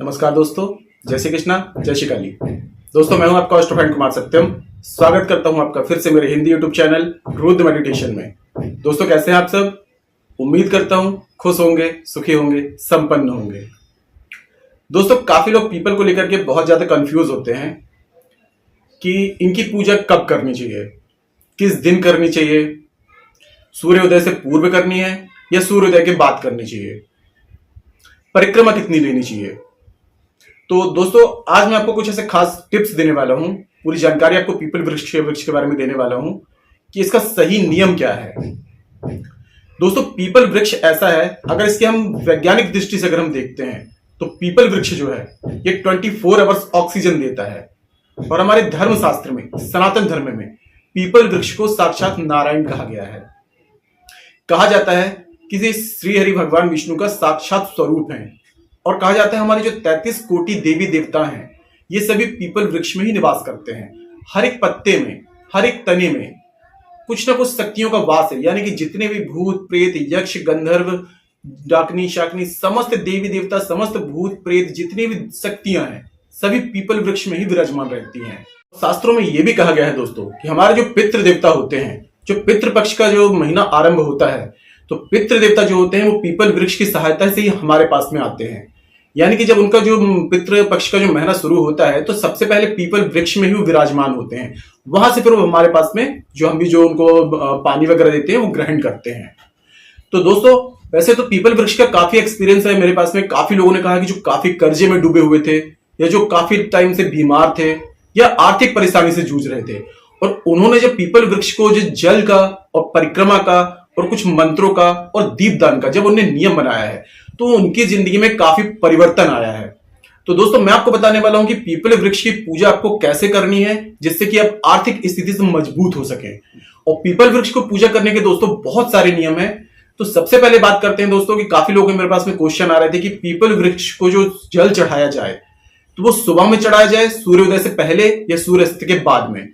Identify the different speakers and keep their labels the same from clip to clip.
Speaker 1: नमस्कार दोस्तों, जय श्री कृष्णा, जय श्री काली। दोस्तों, मैं हूं आपका होस्ट फ्रेंड कुमार सत्यम। स्वागत करता हूं आपका फिर से मेरे Hindi YouTube channel Rudra meditation में। दोस्तों, कैसे हैं आप सब? उम्मीद करता हूं खुश होंगे, सुखी होंगे, संपन्न होंगे। दोस्तों, काफी लोग पीपल को लेकर के बहुत ज्यादा कंफ्यूज होते हैं कि इनकी पूजा कब करनी चाहिए, किस दिन करनी चाहिए, सूर्योदय से पूर्व करनी है या सूर्योदय के बाद करनी चाहिए, परिक्रमा कितनी लेनी चाहिए। तो दोस्तों, आज मैं आपको कुछ ऐसे खास टिप्स देने वाला हूं, पूरी जानकारी आपको पीपल वृक्ष के बारे में देने वाला हूं कि इसका सही नियम क्या है। दोस्तों, पीपल वृक्ष ऐसा है, अगर इसके हम वैज्ञानिक दृष्टि से अगर हम देखते हैं तो पीपल वृक्ष जो है ये 24 आवर्स ऑक्सीजन देता है। और हमारे धर्मशास्त्र में, सनातन धर्म में पीपल वृक्ष को साक्षात नारायण कहा गया है। कहा जाता है कि ये श्री हरि भगवान विष्णु का साक्षात स्वरूप है। और कहा जाता है हमारे जो 33 कोटि देवी देवता हैं ये सभी पीपल वृक्ष में ही निवास करते हैं। हर एक पत्ते में, हर एक तने में कुछ ना कुछ शक्तियों का वास है। यानी कि जितने भी भूत प्रेत, यक्ष, गंधर्व, डाकनी, शाकनी, समस्त देवी देवता, समस्त भूत प्रेत, जितनी भी शक्तियां हैं सभी पीपल वृक्ष में ही विराजमान रहती हैं। शास्त्रों में यह भी कहा गया है दोस्तों कि हमारे जो पितृ देवता होते हैं, जो पितृ पक्ष का जो महीना आरंभ होता है, तो पितृ देवता जो होते हैं वो पीपल वृक्ष की सहायता से ही हमारे पास में आते हैं। यानी कि जब उनका जो पितृ पक्ष का जो महीना शुरू होता है तो सबसे पहले पीपल वृक्ष में ही वो विराजमान होते हैं। वहां से फिर वो हमारे पास में जो हम भी जो उनको पानी वगैरह देते हैं वो ग्रहण करते हैं। तो दोस्तों, वैसे तो पीपल वृक्ष का काफी एक्सपीरियंस है मेरे पास में। काफी लोगों ने कहा कि जो काफी कर्जे में डूबे हुए थे या जो काफी टाइम से बीमार थे या आर्थिक परेशानी से जूझ रहे थे, और उन्होंने जब पीपल वृक्ष को जो जल का और परिक्रमा का और कुछ मंत्रों का और दीपदान का जब उन्होंने नियम बनाया है तो उनकी जिंदगी में काफी परिवर्तन आया है। तो दोस्तों, मैं आपको बताने वाला हूं कि पीपल वृक्ष की पूजा आपको कैसे करनी है जिससे कि आप आर्थिक स्थिति से मजबूत हो सके। और पीपल वृक्ष को पूजा करने के दोस्तों बहुत सारे नियम है। तो सबसे पहले बात करते हैं दोस्तों कि काफी लोगों के मेरे पास में क्वेश्चन आ रहे थे कि पीपल वृक्ष को जो जल चढ़ाया जाए तो वो सुबह में चढ़ाया जाए, सूर्योदय से पहले या सूर्यास्त के बाद में।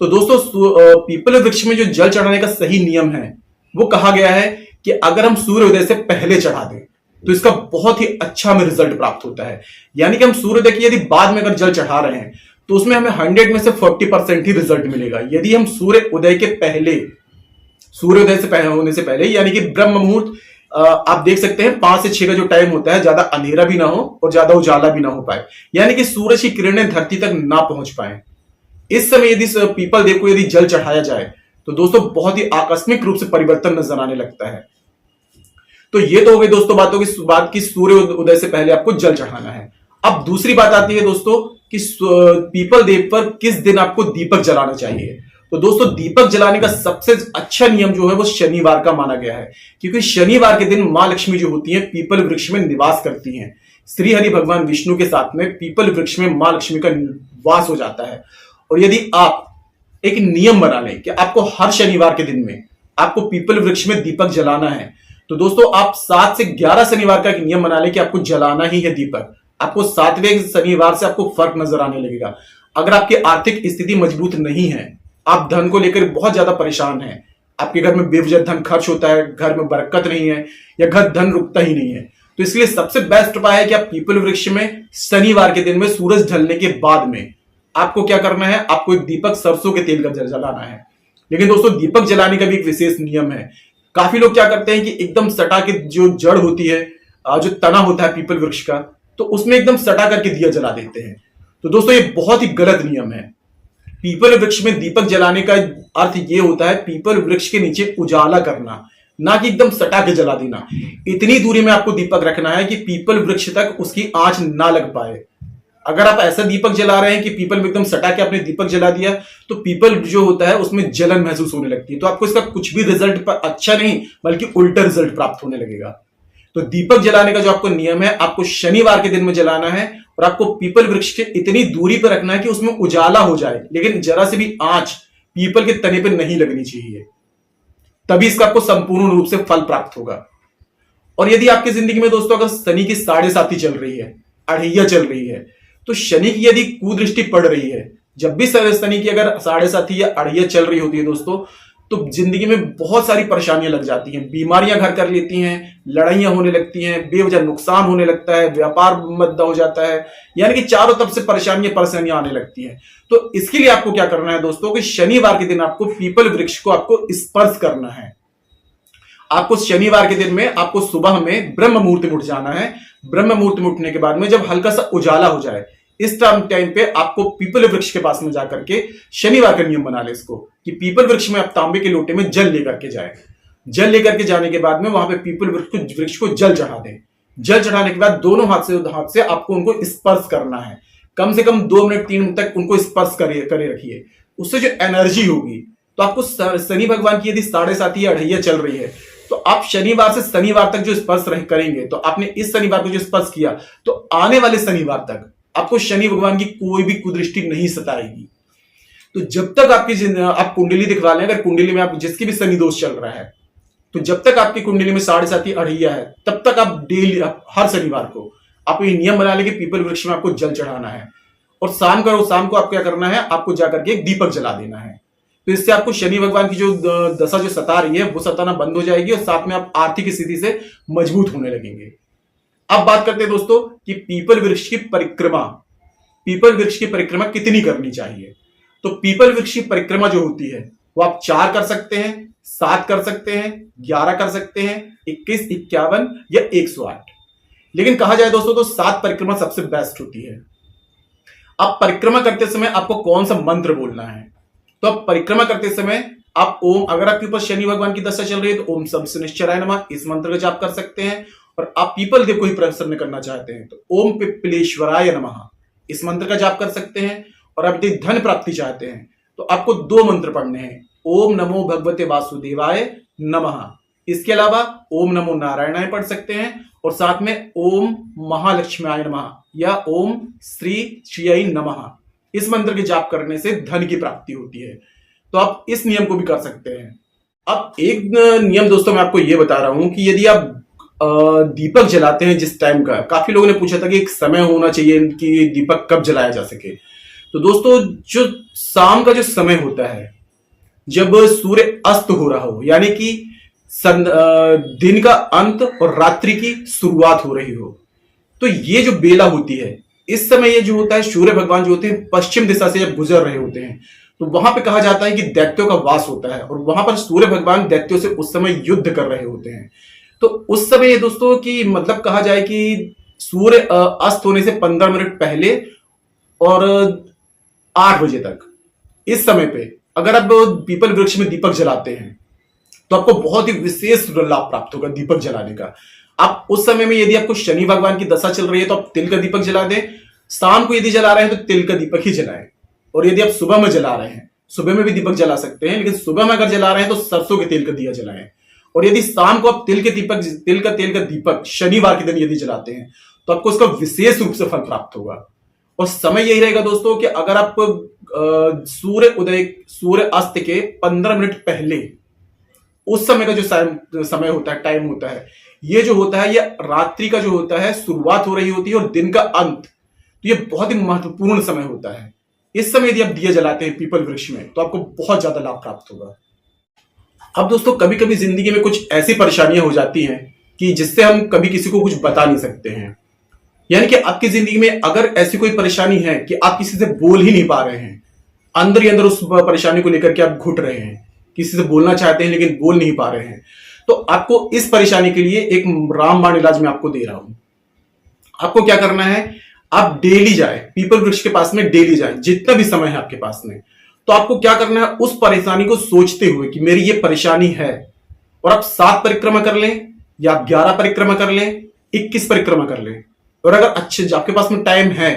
Speaker 1: तो दोस्तों, पीपल वृक्ष में जो जल चढ़ाने का सही नियम है वो कहा गया है कि अगर हम सूर्योदय से पहले चढ़ा दें तो इसका बहुत ही अच्छा हमें रिजल्ट प्राप्त होता है। यानी कि हम सूर्योदय की यदि बाद में अगर जल चढ़ा रहे हैं तो उसमें हमें 100 में से 40% ही रिजल्ट मिलेगा। यदि हम सूर्योदय के पहले, सूर्योदय से पहले होने से पहले, यानी कि ब्रह्म मुहूर्त, आप देख सकते हैं 5 से 6 का जो टाइम होता है, ज्यादा अंधेरा भी ना हो और ज्यादा उजाला भी ना हो पाए, यानी कि सूरज की किरणें धरती तक ना पहुंच पाए, इस समय यदि पीपल देव को यदि जल चढ़ाया जाए तो दोस्तों बहुत ही आकस्मिक रूप से परिवर्तन नजर आने लगता है। तो ये तो हो गई दोस्तों बात की सूर्य उदय से पहले आपको जल चढ़ाना है। अब दूसरी बात आती है दोस्तों कि पीपल देव पर किस दिन आपको दीपक जलाना चाहिए। तो दोस्तों, दीपक जलाने का सबसे अच्छा नियम जो है वो शनिवार का माना गया है, क्योंकि शनिवार के दिन मां लक्ष्मी जो होती है पीपल वृक्ष में निवास करती हैं। श्री हरि भगवान विष्णु के साथ में पीपल वृक्ष में मां लक्ष्मी का वास हो जाता है। और यदि आप एक नियम बना लें कि आपको हर शनिवार के दिन में आपको पीपल वृक्ष में दीपक जलाना है, तो दोस्तों आप 7 से 11 शनिवार का एक नियम बना लें कि आपको जलाना ही है दीपक। आपको 7वें शनिवार से आपको फर्क नजर आने लगेगा। अगर आपकी आर्थिक स्थिति मजबूत नहीं है, आप धन को लेकर बहुत ज्यादा परेशान हैं, आपके घर में बेवजह धन खर्च होता है, घर में बरकत नहीं है या घर धन रुकता ही नहीं है, तो इसलिए सबसे बेस्ट उपाय है कि आप पीपल वृक्ष में शनिवार के दिन में सूरज ढलने के बाद में आपको क्या करना है, आपको एक दीपक सरसों के तेल का जलाना है। लेकिन दोस्तों, दीपक जलाने का भी एक विशेष नियम है। काफी लोग क्या करते हैं कि एकदम सटा के जो जड़ होती है, जो तना होता है पीपल वृक्ष का, तो उसमें एकदम सटा करके दिया जला देते हैं। तो दोस्तों, ये बहुत ही गलत नियम है। पीपल वृक्ष में दीपक जलाने का अर्थ ये होता है पीपल वृक्ष के नीचे उजाला करना, ना कि एकदम सटा के जला देना। इतनी दूरी में आपको दीपक रखना है कि पीपल वृक्ष तक उसकी आंच ना लग पाए। अगर आप ऐसा दीपक जला रहे हैं कि पीपल में एकदम सटा के आपने दीपक जला दिया तो पीपल जो होता है उसमें जलन महसूस होने लगती है, तो आपको इसका कुछ भी रिजल्ट अच्छा नहीं बल्कि उल्टा रिजल्ट प्राप्त होने लगेगा। तो दीपक जलाने का जो आपको नियम है, आपको शनिवार के दिन में जलाना है और आपको पीपल वृक्ष के इतनी दूरी पर रखना है कि उसमें उजाला हो जाए, लेकिन जरा से भी आंच पीपल के तने पर नहीं लगनी चाहिए। तभी इसका आपको संपूर्ण रूप से फल प्राप्त होगा। और यदि आपकी जिंदगी में दोस्तों अगर शनि की 7.5 चल रही है, अढ़ैया चल रही है, तो शनि की यदि कुदृष्टि पड़ रही है, जब भी शनि की अगर 7.5 या अढ़ैया चल रही होती है दोस्तों, तो जिंदगी में बहुत सारी परेशानियां लग जाती हैं, बीमारियां घर कर लेती हैं, लड़ाइयां होने लगती हैं, बेवजह नुकसान होने लगता है, व्यापार मंदा हो जाता है, यानी कि चारों तरफ से परेशानियां आने लगती हैं। तो इसके लिए आपको क्या करना है दोस्तों कि शनिवार के दिन आपको पीपल वृक्ष को आपको स्पर्श करना है। आपको शनिवार के दिन में आपको सुबह में ब्रह्म मुहूर्त में उठ जाना है। ब्रह्म मुहूर्त में उठने के बाद में जब हल्का सा उजाला हो जाए, इस टाइम पे आपको पीपल वृक्ष के पास में जाकर के शनिवार का नियम बना ले इसको कि पीपल वृक्ष में आप तांबे के लोटे में जल लेकर के जाए। जल लेकर के जाने के बाद में वहां पे पीपल वृक्ष को जल चढ़ा दें। जल चढ़ाने के बाद दोनों हाथ से आपको उनको स्पर्श करना है। कम से कम 2 मिनट 3 मिनट तक उनको स्पर्श करे रखिए। उससे जो एनर्जी होगी, तो आपको शनि भगवान की यदि 7.5 या 2.5 चल रही है, तो आप शनिवार से शनिवार तक जो स्पर्श करेंगे, तो आपने इस शनिवार को जो स्पर्श किया, तो आने वाले शनिवार तक आपको शनि भगवान की कोई भी कुदृष्टि नहीं सताएगी। तो जब तक आप कुंडली दिखवा लें, अगर कुंडली में आप जिसकी भी शनि दोष चल रहा है, तो जब तक आपकी कुंडली में 7.5 या 2.5 है, तब तक आप डेली हर शनिवार को आप ये नियम बना लें कि पीपल वृक्ष में आपको जल चढ़ाना है। और शाम को आप क्या करना है, आपको जाकर के एक दीपक जला देना है। तो इससे आपको शनि भगवान की जो दशा जो सता रही है, वो सताना बंद हो जाएगी और साथ में आप आर्थिक स्थिति से मजबूत होने लगेंगे। अब बात करते हैं दोस्तों कि पीपल वृक्ष की परिक्रमा कितनी करनी चाहिए। तो पीपल वृक्ष की परिक्रमा जो होती है, वो आप 4 कर सकते हैं, 7 कर सकते हैं, 11 कर सकते हैं, 21, 51 या 108। लेकिन कहा जाए दोस्तों तो 7 परिक्रमा सबसे बेस्ट होती है। अब परिक्रमा करते समय आपको कौन सा मंत्र बोलना है, तो अब परिक्रमा करते समय आप ओम, अगर आपके ऊपर शनि भगवान की दशा चल रही है तो ओम शनिश्चराय नमः इस मंत्र का जाप कर सकते हैं। और आप पीपल देव को ही प्रसन्न करना चाहते हैं तो ओम पिप्पलेश्वराय नमः इस मंत्र का जाप कर सकते हैं। और आप यदि धन प्राप्ति चाहते हैं तो आपको 2 मंत्र पढ़ने हैं, ओम नमो भगवते वासुदेवाय नमः, इसके अलावा ओम नमो नारायणाय पढ़ सकते हैं, और साथ में ओम महालक्ष्म्याय नमः या ओम श्री श्रीयै नमः इस मंत्र के जाप करने से धन की प्राप्ति होती है। तो आप इस नियम को भी कर सकते हैं। अब एक नियम दोस्तों मैं आपको यह बता रहा हूं कि यदि आप दीपक जलाते हैं जिस टाइम का, काफी लोगों ने पूछा था कि एक समय होना चाहिए कि दीपक कब जलाया जा सके। तो दोस्तों जो शाम का जो समय होता है, जब सूर्य अस्त हो रहा हो, यानी कि दिन का अंत और रात्रि की शुरुआत हो रही हो, तो ये जो बेला होती है, इस समय ये जो होता है, सूर्य भगवान जो होते हैं पश्चिम दिशा से जब गुजर रहे होते हैं, तो वहां पे कहा जाता है कि दैत्यों का वास होता है और वहां पर सूर्य भगवान दैत्यों से उस समय युद्ध कर रहे होते हैं। तो उस समय दोस्तों की मतलब कहा जाए कि सूर्य अस्त होने से 15 मिनट पहले और 8 बजे तक, इस समय पे अगर आप पीपल वृक्ष में दीपक जलाते हैं तो आपको बहुत ही विशेष लाभ प्राप्त होगा दीपक जलाने का। आप उस समय में यदि आपको शनि भगवान की दशा चल रही है तो आप तिल का दीपक जला दें। शाम को यदि जला रहे हैं तो तिल का दीपक ही जलाएं। और यदि आप सुबह में जला रहे हैं, सुबह में भी दीपक जला सकते हैं, लेकिन सुबह में अगर जला रहे हैं तो सरसों के तेल का दिया जलाएं। और यदि शाम को आप तिल का दीपक शनिवार के दिन यदि जलाते हैं तो आपको उसका विशेष रूप से फल प्राप्त होगा। और समय यही रहेगा दोस्तों कि अगर आप सूर्य अस्त के 15 मिनट पहले, उस समय का जो समय होता है, टाइम होता है, ये जो होता है, ये रात्रि का जो होता है शुरुआत हो रही होती है और दिन का अंत, तो ये बहुत ही महत्वपूर्ण समय होता है। इस समय यदि आप दिया जलाते हैं पीपल वृक्ष में तो आपको बहुत ज्यादा लाभ प्राप्त होगा। अब दोस्तों कभी कभी जिंदगी में कुछ ऐसी परेशानियां हो जाती हैं कि जिससे हम कभी किसी को कुछ बता नहीं सकते हैं। यानी कि आपकी जिंदगी में अगर ऐसी कोई परेशानी है कि आप किसी से बोल ही नहीं पा रहे हैं, अंदर ही अंदर उस परेशानी को लेकर के आप घुट रहे हैं, किसी से बोलना चाहते हैं लेकिन बोल नहीं पा रहे हैं, तो आपको इस परेशानी के लिए एक रामबाण इलाज मैं आपको दे रहा हूं। आपको क्या करना है, आप डेली जाए पीपल वृक्ष के पास में, डेली जाए जितना भी समय है आपके पास में। तो आपको क्या करना है, उस परेशानी को सोचते हुए कि मेरी ये परेशानी है, और आप 7 परिक्रमा कर लें या 11 परिक्रमा कर लें, 21 परिक्रमा कर लें, और अगर अच्छे आपके पास में टाइम है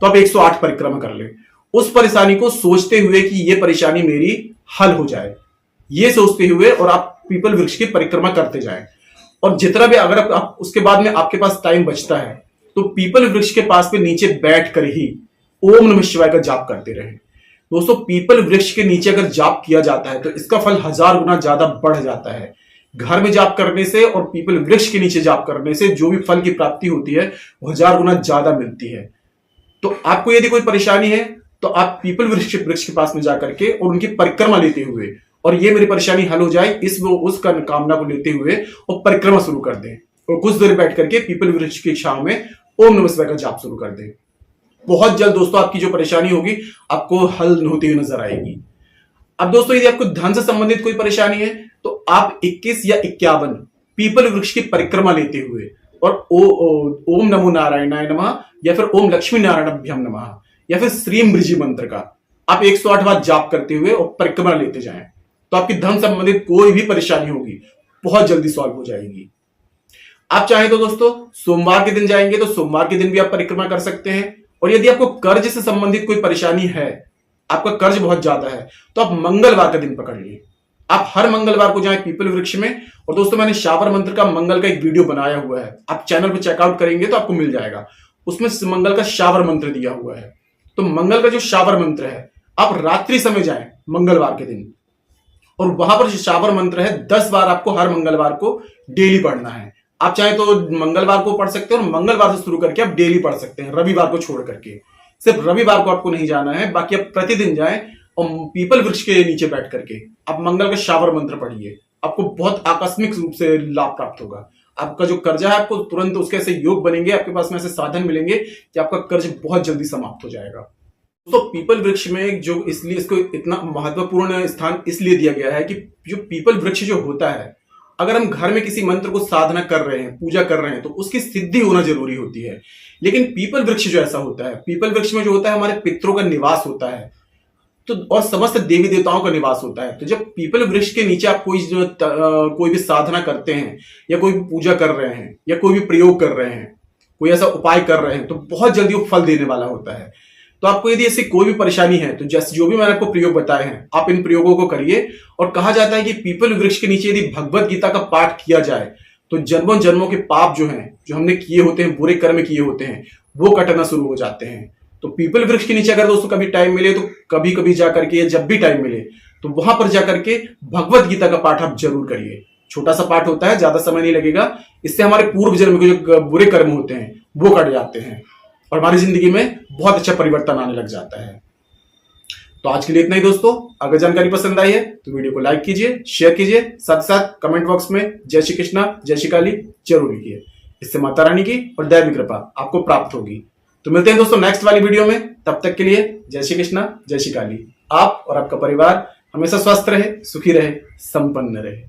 Speaker 1: तो आप 108 परिक्रमा कर लें। उस परेशानी को सोचते हुए कि ये परेशानी मेरी हल हो जाए, ये सोचते हुए, और आप पीपल वृक्ष की परिक्रमा करते जाएं। और जितना भी अगर आप उसके बाद में आपके पास टाइम बचता है तो पीपल वृक्ष के पास पे नीचे बैठ कर ही ओम नमः शिवाय का जाप करते रहें। दोस्तों पीपल वृक्ष के नीचे अगर जाप किया जाता है तो इसका फल 1000 गुना ज्यादा बढ़ जाता है। घर में जाप करने से और पीपल वृक्ष के नीचे जाप करने से जो भी फल की प्राप्ति होती है वो 1000 गुना ज्यादा मिलती है। तो आपको यदि कोई परेशानी है तो आप पीपल वृक्ष के पास में जाकर के और उनकी परिक्रमा लेते हुए और ये मेरी परेशानी हल हो जाए, उसका कामना को लेते हुए वो परिक्रमा शुरू कर दें और कुछ देर बैठ करके पीपल वृक्ष की छांव में ओम नमः शिवाय का जाप शुरू कर दें। बहुत जल्द दोस्तों आपकी जो परेशानी होगी आपको हल होती हुई नजर आएगी। अब दोस्तों यदि आपको धन से संबंधित कोई परेशानी है तो आप 21 या 51 पीपल वृक्ष की परिक्रमा लेते हुए और ओम नमो नारायणाय नमः या फिर ओम लक्ष्मी नारायणाभ्याम नमः या फिर श्रीम बृजी मंत्र का आप 108 बार जाप करते हुए और परिक्रमा लेते जाएं, तो आपकी धन संबंधित कोई भी परेशानी होगी बहुत जल्दी सॉल्व हो जाएगी। आप चाहे तो दोस्तों सोमवार के दिन जाएंगे तो सोमवार के दिन भी आप परिक्रमा कर सकते हैं। और यदि आपको कर्ज से संबंधित कोई परेशानी है, आपका कर्ज बहुत ज्यादा है, तो आप मंगलवार का दिन पकड़ लिए। आप हर मंगलवार को जाएं पीपल वृक्ष में। और दोस्तों मैंने शावर मंत्र का मंगल का एक वीडियो बनाया हुआ है, आप चैनल पर चेकआउट करेंगे तो आपको मिल जाएगा। उसमें मंगल का शावर मंत्र दिया हुआ है। तो मंगल का जो शावर मंत्र है आप रात्रि समय जाएं मंगलवार के दिन और वहां पर जो शावर मंत्र है 10 बार आपको हर मंगलवार को डेली पढ़ना है। आप चाहे तो मंगलवार को पढ़ सकते हैं और मंगलवार से शुरू करके आप डेली पढ़ सकते हैं, रविवार को छोड़ करके। सिर्फ रविवार को आपको नहीं जाना है, बाकी आप प्रतिदिन जाएं और पीपल वृक्ष के नीचे बैठ करके आप मंगल का शावर मंत्र पढ़िए। आपको बहुत आकस्मिक रूप से लाभ प्राप्त होगा। आपका जो कर्जा है आपको तुरंत उसके ऐसे योग बनेंगे, आपके पास में ऐसे साधन मिलेंगे कि आपका कर्ज बहुत जल्दी समाप्त हो जाएगा। तो पीपल वृक्ष में जो इसलिए इसको इतना महत्वपूर्ण स्थान इसलिए दिया गया है कि जो पीपल वृक्ष जो होता है, अगर हम घर में किसी मंत्र को साधना कर रहे हैं, पूजा कर रहे हैं, तो उसकी सिद्धि होना जरूरी होती है। लेकिन पीपल वृक्ष जो ऐसा होता है, पीपल वृक्ष में जो होता है हमारे पितरों का निवास होता है तो और समस्त देवी देवताओं का निवास होता है। तो जब पीपल वृक्ष के नीचे आप कोई भी साधना करते हैं या कोई भी पूजा कर रहे हैं या कोई भी प्रयोग कर रहे हैं, कोई ऐसा उपाय कर रहे हैं, तो बहुत जल्दी वो फल देने वाला होता है। तो आपको यदि ऐसी कोई भी परेशानी है तो जैसे जो भी मैंने आपको प्रयोग बताए हैं आप इन प्रयोगों को करिए। और कहा जाता है कि पीपल वृक्ष के नीचे यदि भगवत गीता का पाठ किया जाए तो जन्मों जन्मों के पाप जो हैं, जो हमने किए होते हैं, बुरे कर्म किए होते हैं, वो कटना शुरू हो जाते हैं। तो पीपल वृक्ष के नीचे अगर दोस्तों कभी टाइम मिले तो कभी कभी जाकर के, या जब भी टाइम मिले तो वहां पर जाकर के भगवत गीता का पाठ आप जरूर करिए। छोटा सा पाठ होता है, ज्यादा समय नहीं लगेगा। इससे हमारे पूर्व जन्म के जो बुरे कर्म होते हैं वो कट जाते हैं और हमारी जिंदगी में बहुत अच्छा परिवर्तन आने लग जाता है। तो आज के लिए इतना ही दोस्तों। अगर जानकारी पसंद आई है तो वीडियो को लाइक कीजिए, शेयर कीजिए, साथ साथ कमेंट बॉक्स में जय श्री कृष्णा जय श्री काली जरूर लिखिए। इससे माता रानी की और दैवी कृपा आपको प्राप्त होगी। तो मिलते हैं दोस्तों नेक्स्ट वाली वीडियो में। तब तक के लिए जय श्री कृष्णा जय श्री काली। आप और आपका परिवार हमेशा स्वस्थ रहे, सुखी रहे, संपन्न रहे।